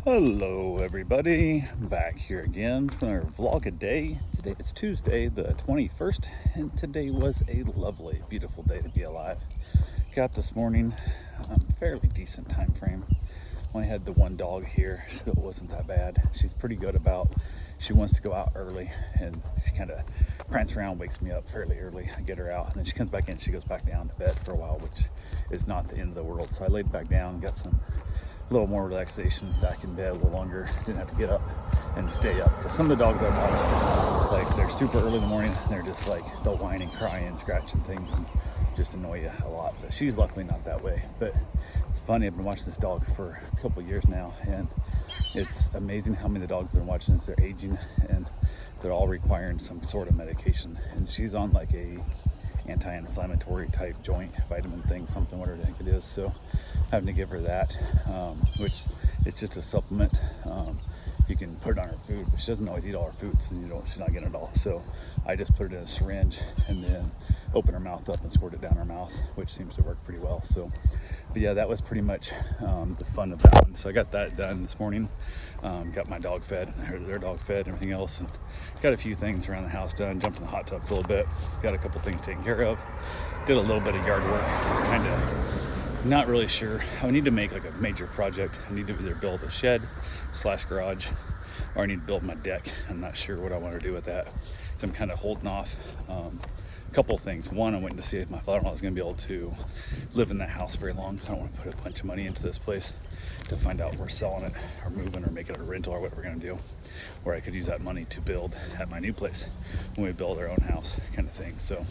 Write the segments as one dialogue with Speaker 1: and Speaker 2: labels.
Speaker 1: Hello everybody, back here again for another vlog a day. Today is Tuesday the 21st and today was a lovely, beautiful day to be alive. Got this morning, fairly decent time frame. Only had the one dog here, so it wasn't that bad. She's pretty good about, she wants to go out early and she kind of prances around, wakes me up fairly early. I get her out and then she comes back in, she goes back down to bed for a while, which is not the end of the world. So I laid back down, got some little more relaxation, back in bed a little longer, didn't have to get up and stay up. Because some of the dogs I watch, like they're super early in the morning, and they're just like, they'll whine and cry and scratch and things and just annoy you a lot. But she's luckily not that way. But it's funny, I've been watching this dog for a couple of years now, and it's amazing how many of the dogs I've been watching as they're aging, and they're all requiring some sort of medication. And she's on like a anti-inflammatory type joint vitamin thing, something, whatever I think it is. So having to give her that, which it's just a supplement. You can put it on her food, but she doesn't always eat all her food, so she's not getting it all. So I just put it in a syringe and then open her mouth up and squirt it down her mouth, which seems to work pretty well. So, but yeah, that was pretty much the fun of that one. So I got that done this morning. Got my dog fed, their dog fed, everything else, and got a few things around the house done. Jumped in the hot tub for a little bit. Got a couple things taken care of. Did a little bit of yard work, just kind of not really sure. I need to make like a major project. I need to either build a shed / garage, or I need to build my deck. I'm not sure what I want to do with that. So I'm kind of holding off. A couple of things. One, I went to see if my father-in-law is going to be able to live in that house very long. I don't want to put a bunch of money into this place to find out we're selling it or moving or making it a rental or what we're going to do. Or I could use that money to build at my new place when we build our own house, kind of thing. So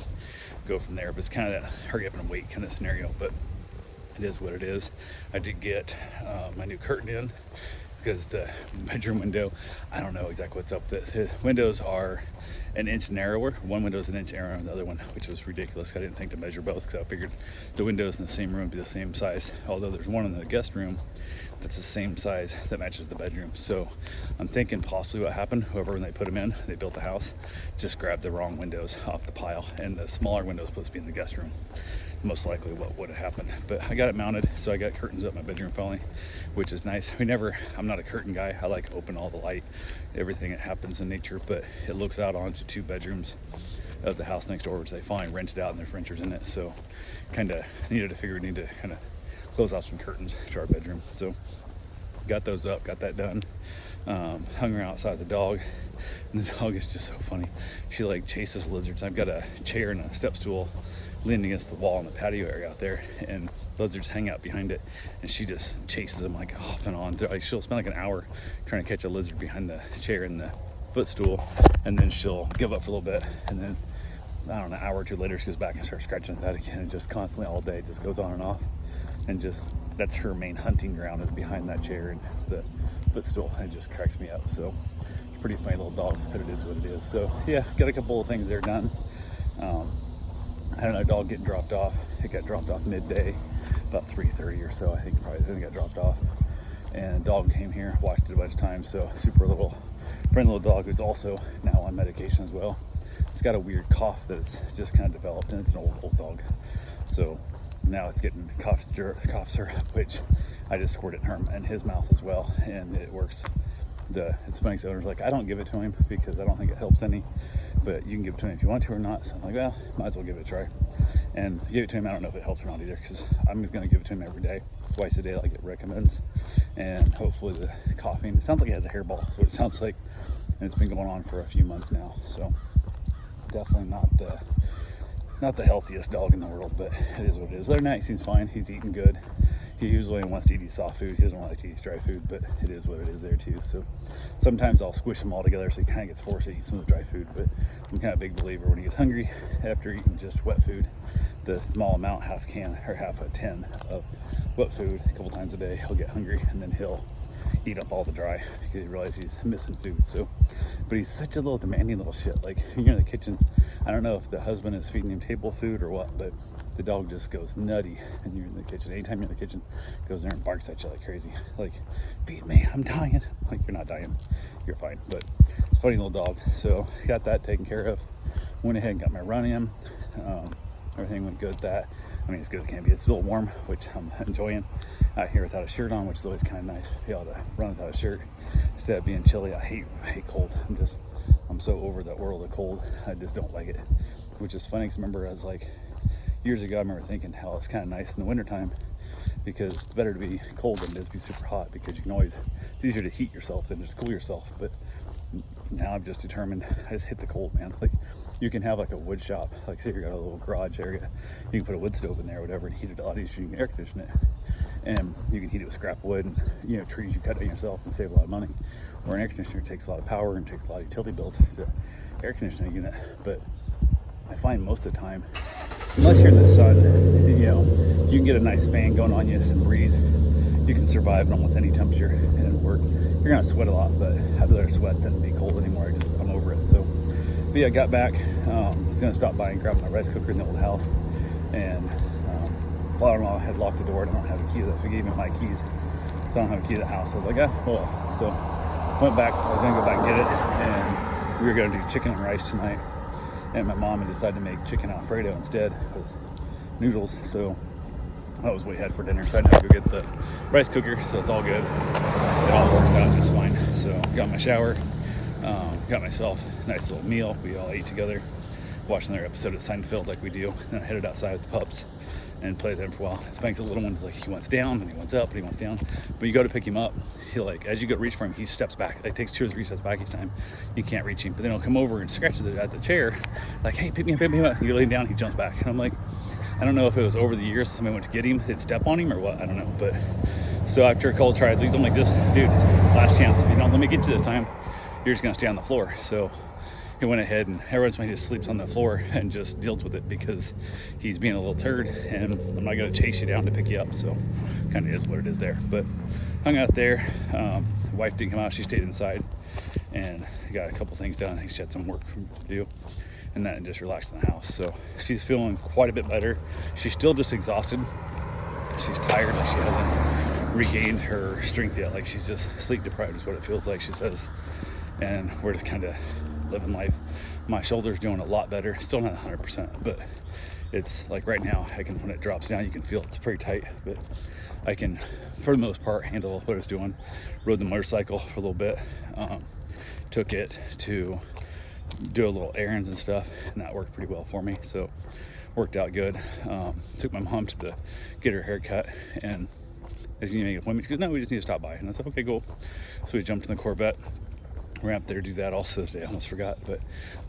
Speaker 1: go from there. But it's kind of that hurry up and wait kind of scenario. But it is what it is. I did get my new curtain in because the bedroom window, I don't know exactly what's up. The windows are an inch narrower. One window is an inch narrower than the other one, which was ridiculous. I didn't think to measure both because I figured the windows in the same room would be the same size. Although there's one in the guest room that's the same size that matches the bedroom. So I'm thinking possibly what happened, whoever, when they put them in, they built the house, just grabbed the wrong windows off the pile, and the smaller window is supposed to be in the guest room. Most likely what would have happened. But I got it mounted, so I got curtains up my bedroom finally, which is nice. I'm not a curtain guy. I like open all the light, everything that happens in nature, but it looks out onto 2 bedrooms of the house next door, which they find rented out, and there's renters in it. So kind of needed to figure we need to kind of close out some curtains to our bedroom. So got those up, got that done. Hung around outside the dog, and the dog is just so funny. She like chases lizards. I've got a chair and a step stool leaning against the wall in the patio area out there, and lizards hang out behind it, and she just chases them like off and on. Like she'll spend like an hour trying to catch a lizard behind the chair and the footstool, and then she'll give up for a little bit, and then I don't know, an hour or two later she goes back and starts scratching at that again, and just constantly all day just goes on and off. And just, that's her main hunting ground, is behind that chair and the footstool, and it just cracks me up. So it's a pretty funny little dog, but it is what it is. So yeah, got a couple of things there done. I had another dog getting dropped off. It got dropped off midday, about 3:30 or so. I think it got dropped off. And a dog came here, watched it a bunch of times. So super little, friendly little dog who's also now on medication as well. It's got a weird cough that it's just kind of developed, and it's an old dog. So now it's getting cough syrup, which I just squirt it in his mouth as well, and it works. It's funny, so owner's like, I don't give it to him because I don't think it helps any, but you can give it to him if you want to or not. So I'm like, well, might as well give it a try. And give it to him. I don't know if it helps or not either, because I'm just going to give it to him every day, twice a day, like it recommends. And hopefully the coughing, it sounds like it has a hairball, is what it sounds like. And it's been going on for a few months now. So definitely not the healthiest dog in the world, but it is what it is. The other night, he seems fine. He's eating good. He usually wants to eat soft food. He doesn't want to eat dry food, but it is what it is there too. So sometimes I'll squish them all together so he kind of gets forced to eat some of the dry food. But I'm kind of a big believer when he gets hungry after eating just wet food, the small amount, half a tin of wet food a couple times a day, he'll get hungry, and then he'll eat up all the dry because he realizes he's missing food. So, but he's such a little demanding little shit. Like, you're in the kitchen, I don't know if the husband is feeding him table food or what, but the dog just goes nutty and you're in the kitchen. Anytime you're in the kitchen, goes there and barks at you like crazy. Like, feed me, I'm dying. Like, you're not dying, you're fine. But it's a funny little dog. So got that taken care of. Went ahead and got my run in. everything went good with that. I mean, as good as it can be. It's still warm, which I'm enjoying out here without a shirt on, which is always kind of nice to be able to run without a shirt instead of being chilly. I hate cold. I'm so over that world of cold. I just don't like it, which is funny because I remember years ago, I remember thinking how it's kind of nice in the wintertime because it's better to be cold than it is to be super hot, because you can always, it's easier to heat yourself than just cool yourself. But now I'm just determined, I just hit the cold, man. Like, you can have like a wood shop, like say you got a little garage area, you can put a wood stove in there or whatever and heat it a lot easier. You can air condition it, and you can heat it with scrap wood and, you know, trees you cut down yourself and save a lot of money. Or an air conditioner takes a lot of power and takes a lot of utility bills to air condition a unit. But I find most of the time, unless you're in the sun, you know, you can get a nice fan going on you, some breeze, you can survive at almost any temperature and it'll work. You're gonna sweat a lot, but I'd rather sweat than be cold anymore. I'm over it. So, but yeah, I got back. I was gonna stop by and grab my rice cooker in the old house, and father-in-law had locked the door and I don't have a key to that, so he gave me my keys. So I don't have a key to the house. I was like, well. So went back. I was gonna go back and get it, and we were gonna do chicken and rice tonight. And my mom had decided to make chicken Alfredo instead with noodles. So I was way ahead for dinner, so I had to go get the rice cooker, so it's all good. It all works out just fine. So got my shower, got myself a nice little meal. We all ate together, watched another episode of Seinfeld like we do, and then I headed outside with the pups and played them for a while. It's funny, the little one's like, he wants down, and he wants up, and he wants down. But you go to pick him up, he like, as you go to reach for him, he steps back. It takes 2 or 3 steps back each time. You can't reach him. But then he'll come over and scratch at the chair, like, hey, pick me up. You lay him down, he jumps back. And I'm like, I don't know if it was over the years somebody went to get him, they'd step on him or what, I don't know. But so after a couple tries, I'm like, just, dude, last chance. If you don't let me get you this time, you're just gonna stay on the floor. So he went ahead, and every once in a while he just sleeps on the floor and just deals with it because he's being a little turd, and I'm not going to chase you down to pick you up. So kind of is what it is there. But hung out there. Wife didn't come out. She stayed inside and got a couple things done. She had some work to do, and then just relaxed in the house. So she's feeling quite a bit better. She's still just exhausted. She's tired. Like, she hasn't regained her strength yet. Like, she's just sleep deprived is what it feels like, she says. And we're just kind of living life. My shoulder's doing a lot better. Still not 100%, but it's like right now, when it drops down, you can feel it's pretty tight, but I can, for the most part, handle what it's doing. Rode the motorcycle for a little bit. Took it to do a little errands and stuff, and that worked pretty well for me. So worked out good. Took my mom to get her hair cut, and as you make an appointment, she goes, no, we just need to stop by. And I said, okay, cool. So we jumped in the Corvette. We're up there to do that also today. I almost forgot, but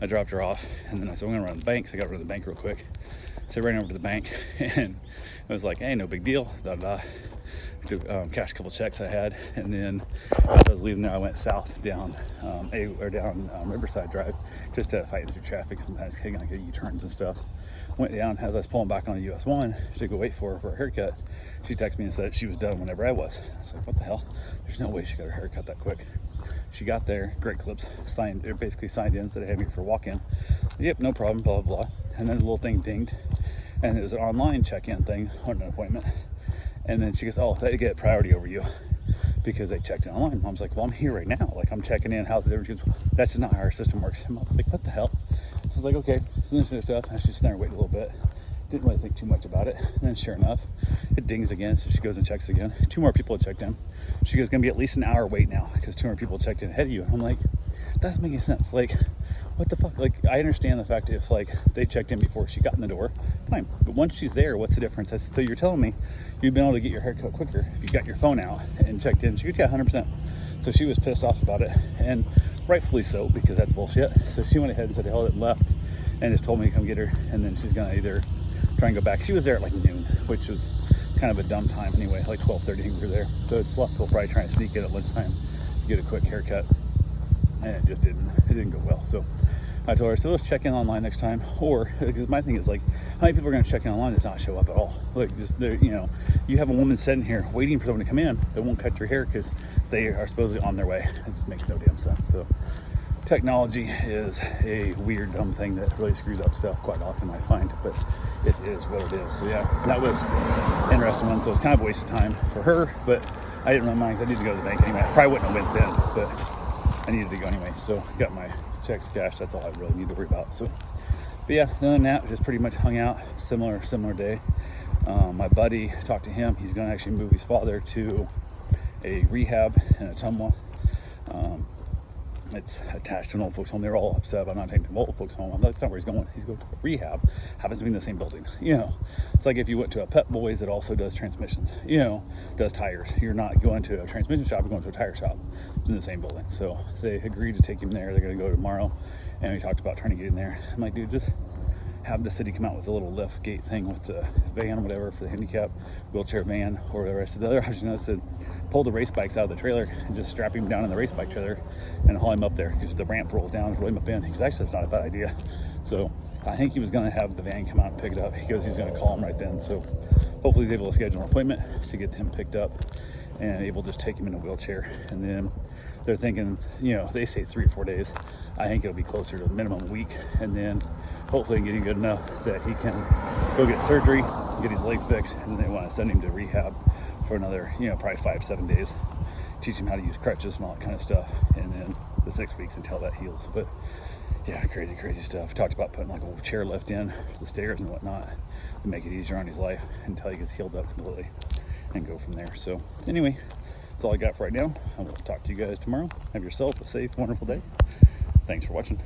Speaker 1: I dropped her off, and then I said, I'm gonna run to the bank. So I got to run to the bank real quick. So I ran over to the bank, and I was like, hey, no big deal. Cashed a couple checks I had, and then as I was leaving there, I went south down Riverside Drive just to fight through traffic. Sometimes I get U-turns and stuff. Went down. As I was pulling back on a US 1 to go wait for her a haircut, she texted me and said she was done whenever I was. I was like, what the hell? There's no way she got her haircut that quick. She got there, Great Clips, basically signed in, said, hey, I'm here for a walk-in. Yep, no problem, blah, blah, blah. And then the little thing dinged, and it was an online check-in thing on an appointment. And then she goes, oh, they get priority over you because they checked in online. Mom's like, well, I'm here right now. Like, I'm checking in. How's it? She goes, that's just not how our system works. And Mom's like, what the hell? So I was like, okay. So then she did stuff. I was just there waiting a little bit. Didn't really think too much about it. And then sure enough, it dings again. So she goes and checks again. 2 more people had checked in. She goes, gonna be at least an hour wait now because 2 more people checked in ahead of you. And I'm like, that doesn't make any sense. Like, what the fuck? Like, I understand the fact if like they checked in before she got in the door, fine. But once she's there, what's the difference? I said, so you're telling me you've been able to get your haircut quicker if you got your phone out and checked in? She goes, yeah, 100%. So she was pissed off about it, and rightfully so, because that's bullshit. So she went ahead and said, hell, it left, and just told me to come get her, and then she's gonna either try and go back. She was there at like noon, which was kind of a dumb time anyway, like 12:30 we were there. So it's a lot of people probably trying to sneak in at lunchtime to get a quick haircut, and it didn't go well. So I told her, so let's check in online next time. Or, because my thing is like, how many people are going to check in online and not show up at all? Like, just you have a woman sitting here waiting for someone to come in that won't cut your hair because they are supposedly on their way. It just makes no damn sense. So technology is a weird, dumb thing that really screws up stuff quite often, I find, but it is what it is. So yeah, that was an interesting one. So it's kind of a waste of time for her, but I didn't run mine because I needed to go to the bank anyway. I probably wouldn't have went then, but I needed to go anyway. So got my checks cashed. That's all I really need to worry about. So But yeah, other than that, just pretty much hung out. Similar day. My buddy, talked to him. He's going to actually move his father to a rehab in Ottumwa. It's attached to an old folks home. They're all upset about not taking him to old folks home. That's not where he's going. He's going to a rehab. Happens to be in the same building. It's like if you went to a Pep Boys that also does transmissions, does tires. You're not going to a transmission shop, you're going to a tire shop. It's in the same building. So they agreed to take him there. They're going to go tomorrow. And we talked about trying to get in there. I'm like, dude, just have the city come out with a little lift gate thing with the van or whatever for the handicap wheelchair van or whatever. I said the other option I said pull the race bikes out of the trailer and just strap him down in the race bike trailer and haul him up there because the ramp rolls down and roll him up in. Because actually it's not a bad idea. So I think he was going to have the van come out and pick it up. He goes he's going to call him right then. So hopefully he's able to schedule an appointment to get him picked up and able to just take him in a wheelchair. And then they're thinking, they say 3 or 4 days. I think it'll be closer to a minimum week. And then hopefully getting good enough that he can go get surgery, get his leg fixed, and then they want to send him to rehab for another, probably 5-7 days. Teach him how to use crutches and all that kind of stuff. And then the 6 weeks until that heals. But yeah, crazy stuff. Talked about putting like a chair lift in for the stairs and whatnot to make it easier on his life until he gets healed up completely and go from there. So anyway, that's all I got for right now. I will talk to you guys tomorrow. Have yourself a safe, wonderful day. Thanks for watching.